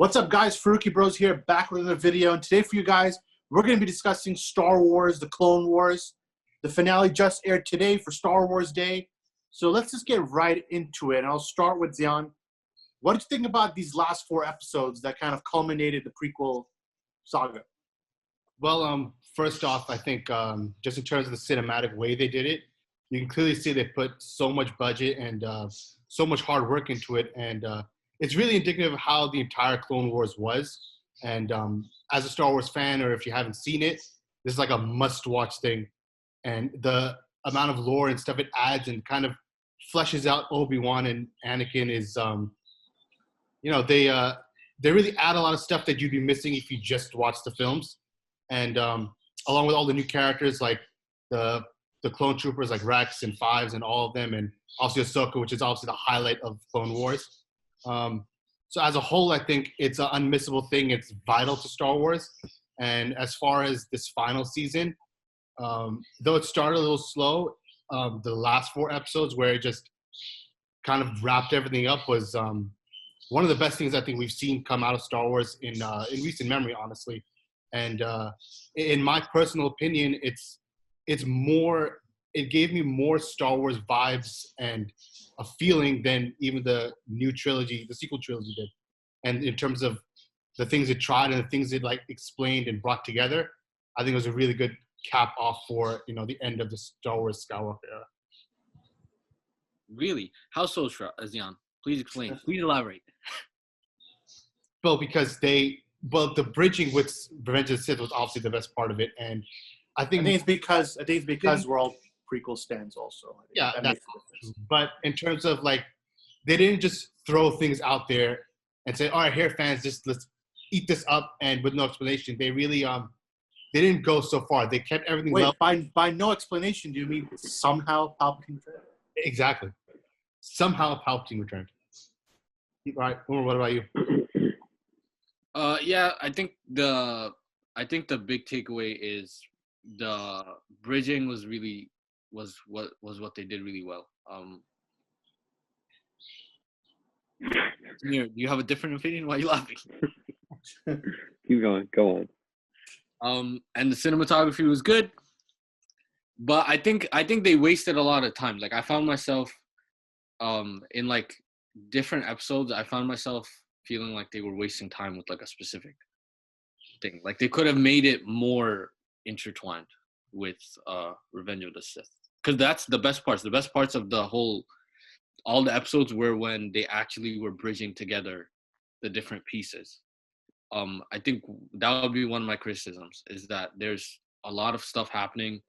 What's up, guys? Faruqi Bros here, back with another video. And today for you guys, we're going to be discussing Star Wars, the Clone Wars. The finale just aired today for Star Wars Day. So let's just get right into it. And I'll start with Zion. What did you think about these last 4 episodes that kind of culminated the prequel saga? Well, first off, I think just in terms of the cinematic way they did it, you can clearly see they put so much budget and so much hard work into it. And it's really indicative of how the entire Clone Wars was. And as a Star Wars fan, or if you haven't seen it, this is like a must-watch thing. And the amount of lore and stuff it adds and kind of fleshes out Obi-Wan and Anakin is, they really add a lot of stuff that you'd be missing if you just watched the films. And along with all the new characters, like the clone troopers, like Rex and Fives and all of them, and also Ahsoka, which is obviously the highlight of Clone Wars. So as a whole, I think it's an unmissable thing. It's vital to Star Wars. And as far as this final season, though it started a little slow, the last 4 episodes where it just kind of wrapped everything up was one of the best things I think we've seen come out of Star Wars in recent memory, honestly. And in my personal opinion, it gave me more Star Wars vibes and a feeling than even the sequel trilogy did. And in terms of the things it tried and the things it like explained and brought together, I think it was a really good cap off for, the end of the Star Wars Skywalker era. Really? How so, Zion? Please explain. Please elaborate. Well, because the bridging with Revenge of the Sith was obviously the best part of it, and I think it's because we're all prequel stands also. Yeah, that's true. But in terms of like, they didn't just throw things out there and say, "All right, here, fans, just let's eat this up," and with no explanation. They really they didn't go so far. They kept everything. Wait, by no explanation, do you mean somehow Palpatine returned? Exactly. Somehow Palpatine returned. All right, Umar, what about you? Yeah, I think the big takeaway is the bridging was what they did really well. Samir, do you have a different opinion? Why are you laughing? Keep going. Go on. And the cinematography was good, but I think they wasted a lot of time. Like I found myself, in like different episodes, I found myself feeling like they were wasting time with like a specific thing. Like they could have made it more intertwined with Revenge of the Sith, because that's the best parts. The best parts of all the episodes were when they actually were bridging together the different pieces. I think that would be one of my criticisms, is that there's a lot of stuff happening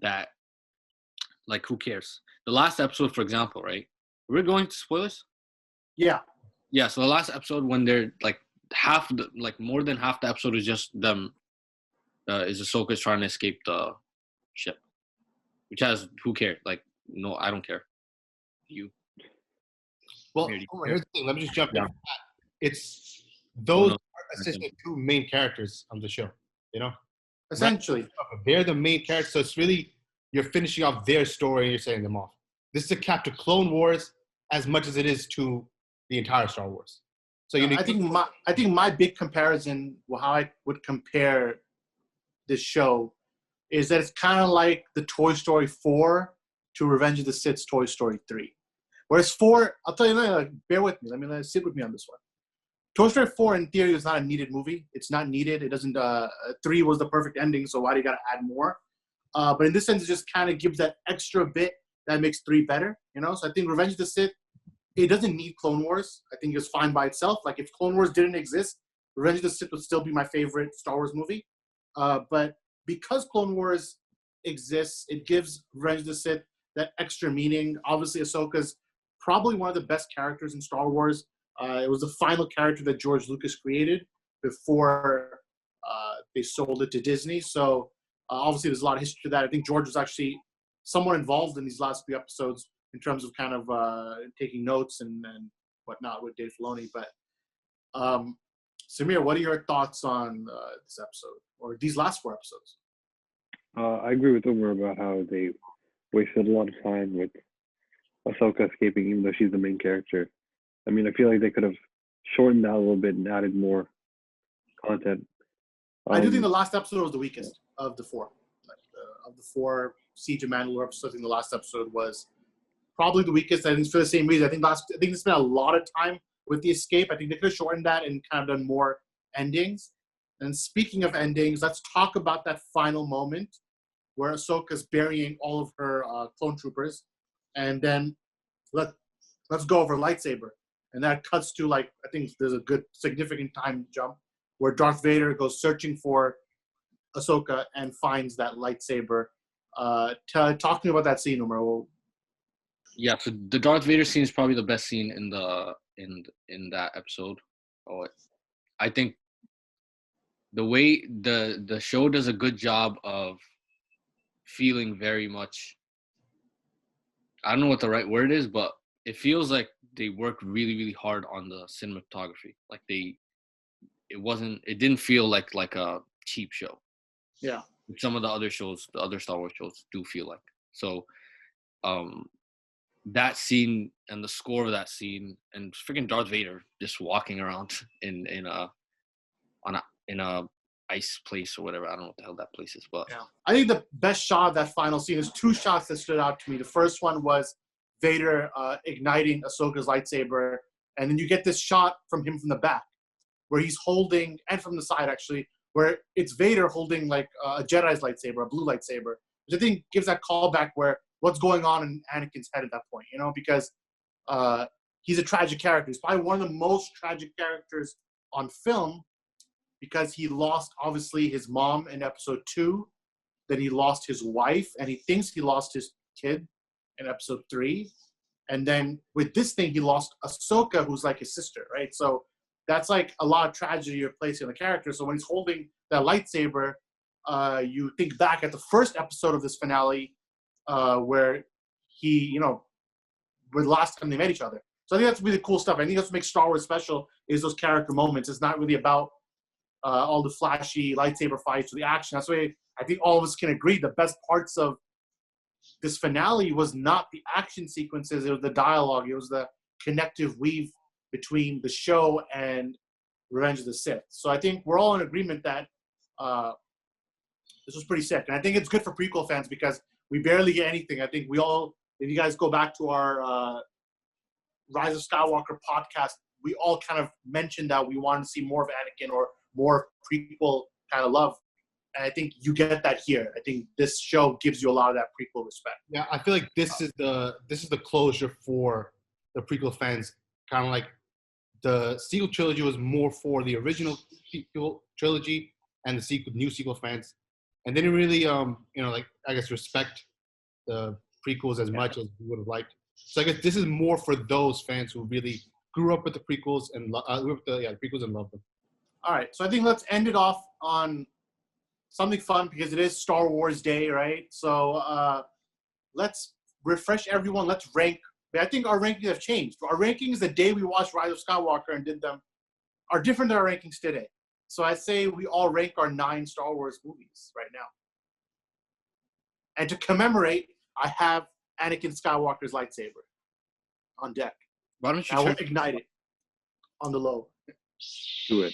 that, like, who cares? The last episode, for example, right? We're going to spoilers? Yeah. Yeah, so the last episode, when they're like more than half the episode is just them, is Ahsoka's trying to escape the ship, which has, who cares? Like, no, I don't care. You. Well, here's the thing. Let me just jump in. It's those are essentially 2 main characters on the show. Essentially, they're the main characters. So it's really, you're finishing off their story and you're setting them off. This is a cap to Clone Wars as much as it is to the entire Star Wars. So I think my big comparison, how I would compare this show, is that it's kind of like the Toy Story 4 to Revenge of the Sith's Toy Story 3. Whereas 4, I'll tell you, bear with me. Let me sit with me on this one. Toy Story 4, in theory, is not a needed movie. It's not needed. It doesn't. 3 was the perfect ending, so why do you got to add more? But in this sense, it just kind of gives that extra bit that makes 3 better. So I think Revenge of the Sith, it doesn't need Clone Wars. I think it's fine by itself. Like, if Clone Wars didn't exist, Revenge of the Sith would still be my favorite Star Wars movie. But because Clone Wars exists, it gives Revenge of the Sith that extra meaning. Obviously, Ahsoka's probably one of the best characters in Star Wars. It was the final character that George Lucas created before they sold it to Disney. So obviously, there's a lot of history to that. I think George was actually somewhat involved in these last few episodes in terms of kind of taking notes and whatnot with Dave Filoni. But Samir, what are your thoughts on this episode, or these last 4 episodes? I agree with Umar about how they wasted a lot of time with Ahsoka escaping, even though she's the main character. I mean, I feel like they could have shortened that a little bit and added more content. I do think the last episode was the weakest of the four. Of the four Siege of Mandalore episodes, I think the last episode was probably the weakest. I think it's for the same reason. I think they spent a lot of time with the escape. I think they could have shortened that and kind of done more endings. And speaking of endings, let's talk about that final moment where Ahsoka's burying all of her clone troopers, and then let's go over lightsaber. And that cuts to, like, I think there's a good significant time jump where Darth Vader goes searching for Ahsoka and finds that lightsaber. Talking about that scene, Umar. Yeah, so the Darth Vader scene is probably the best scene in that episode. I think the way the show does a good job of feeling very much, I don't know what the right word is, but it feels like they worked really, really hard on the cinematography. Like it didn't feel like a cheap show. Yeah. Some of the other shows, the other Star Wars shows do feel like. So that scene and the score of that scene and freaking Darth Vader just walking around in a ice place or whatever. I don't know what the hell that place is, but yeah. I think the best shot of that final scene is two shots that stood out to me. The first one was Vader igniting Ahsoka's lightsaber, and then you get this shot from him from the back where he's holding, and from the side actually, where it's Vader holding like a Jedi's lightsaber, a blue lightsaber, which I think gives that callback where what's going on in Anakin's head at that point, because he's a tragic character. He's probably one of the most tragic characters on film because he lost, obviously, his mom in episode 2, then he lost his wife, and he thinks he lost his kid in episode 3, and then with this thing, he lost Ahsoka, who's like his sister, right? So that's like a lot of tragedy you're placing on the character. So when he's holding that lightsaber, you think back at the first episode of this finale where he, where the last time they met each other. So I think that's really cool stuff. I think that's what makes Star Wars special is those character moments. It's not really about all the flashy lightsaber fights or the action. That's why I think all of us can agree the best parts of this finale was not the action sequences. It was the dialogue. It was the connective weave between the show and Revenge of the Sith. So I think we're all in agreement that this was pretty sick. And I think it's good for prequel fans because we barely get anything. I think we all, if you guys go back to our Rise of Skywalker podcast, we all kind of mentioned that we wanted to see more of Anakin or more prequel kind of love. And I think you get that here. I think this show gives you a lot of that prequel respect. Yeah, I feel like this is the closure for the prequel fans. Kind of like the sequel trilogy was more for the original sequel trilogy and the new sequel fans, and they didn't really I guess respect the prequels as much as we would have liked. So I guess this is more for those fans who really grew up with the prequels and the prequels and loved them. All right, so I think let's end it off on something fun because it is Star Wars Day, right? So let's refresh everyone. Let's rank. I think our rankings have changed. Our rankings the day we watched Rise of Skywalker and did them are different than our rankings today. So I say we all rank our 9 Star Wars movies right now. And to commemorate, I have Anakin Skywalker's lightsaber on deck. Why don't you I will ignite it on the low. Do it.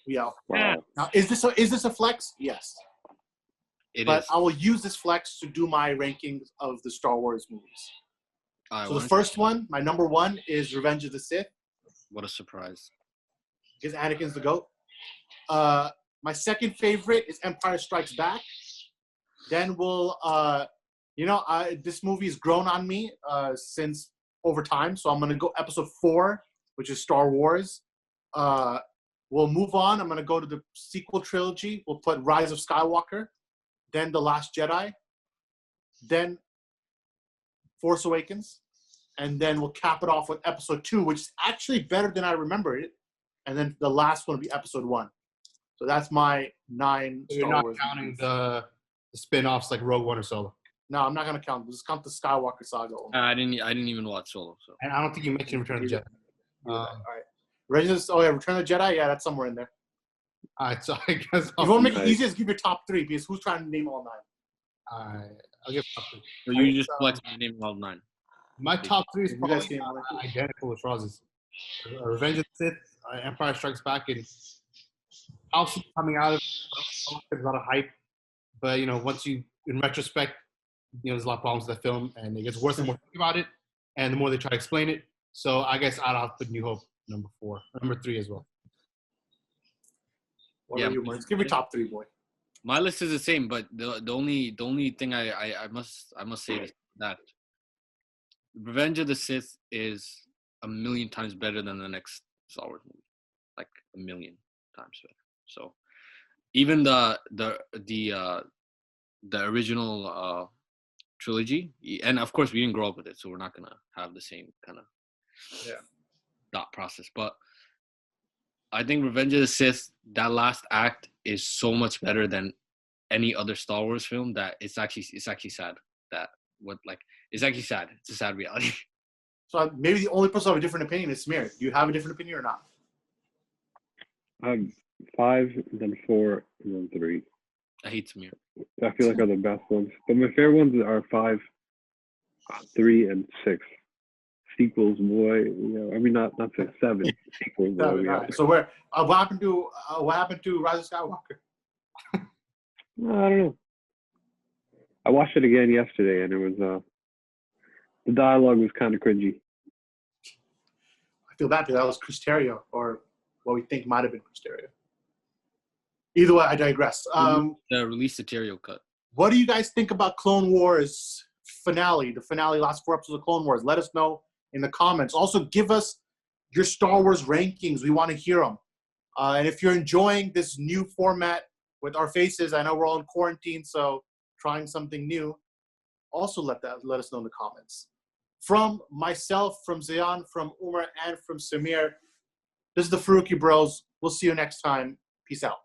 Yeah. Wow. Now, is this a flex? Yes. But I will use this flex to do my rankings of the Star Wars movies. So the first one, my number 1, is Revenge of the Sith. What a surprise. Because Anakin's the GOAT. My second favorite is Empire Strikes Back. Then we'll, this movie has grown on me since over time. So I'm going to go episode 4, which is Star Wars. We'll move on. I'm going to go to the sequel trilogy. We'll put Rise of Skywalker, then The Last Jedi, then Force Awakens, and then we'll cap it off with episode 2, which is actually better than I remember it. And then the last one will be episode 1. So that's my 9 So Star you're not Wars counting movies. the spin-offs like Rogue One or Solo. No, I'm not going to count. Just count the Skywalker saga. I didn't even watch Solo. So. And I don't think you mentioned Return of the Jedi. All right. Return of the Jedi? Yeah, that's somewhere in there. All right, so I guess If you want to make it easier, just give your top 3 because who's trying to name all 9? I'll give So you just flex my name all 9. my top 3 is You guys probably can- identical with Roz's. Revenge of the Sith, Empire Strikes Back, and also coming out of there's a lot of hype, but once you, in retrospect, there's a lot of problems with the film, and it gets worse the more you think about it, and the more they try to explain it. So I guess I'd have to put New Hope number 3 as well. What are you, Maurice? Give me top 3, boy. My list is the same, but the only thing I must say is that Revenge of the Sith is a million times better than the next Star Wars movie, like a million times better. So even the original trilogy, and of course we didn't grow up with it, so we're not gonna have the same kind of thought process. But I think Revenge of the Sith, that last act, is so much better than any other Star Wars film that it's actually sad that it's actually sad. It's a sad reality. So maybe the only person who have a different opinion is Samir. Do you have a different opinion or not? 5, then 4, and then 3. I hate Samir. I feel like are the best ones, but my favorite ones are 5, 3, and 6. Sequels, boy. I mean not 6, 7 sequels. Boy, right. So where what happened to Rise of Skywalker? I don't know. I watched it again yesterday, and it was the dialogue was kind of cringy. I feel bad because that was Chris Terrio, or what we think might have been Chris Terrio. Either way, I digress. Release the Terrio cut. What do you guys think about Clone Wars finale? The finale, last 4 episodes of Clone Wars. Let us know in the comments. Also, give us your Star Wars rankings. We want to hear them. And if you're enjoying this new format with our faces, I know we're all in quarantine, so trying something new. Also, let us know in the comments. From myself, from Zayan, from Umar, and from Samir, this is the Faruqi Bros. We'll see you next time. Peace out.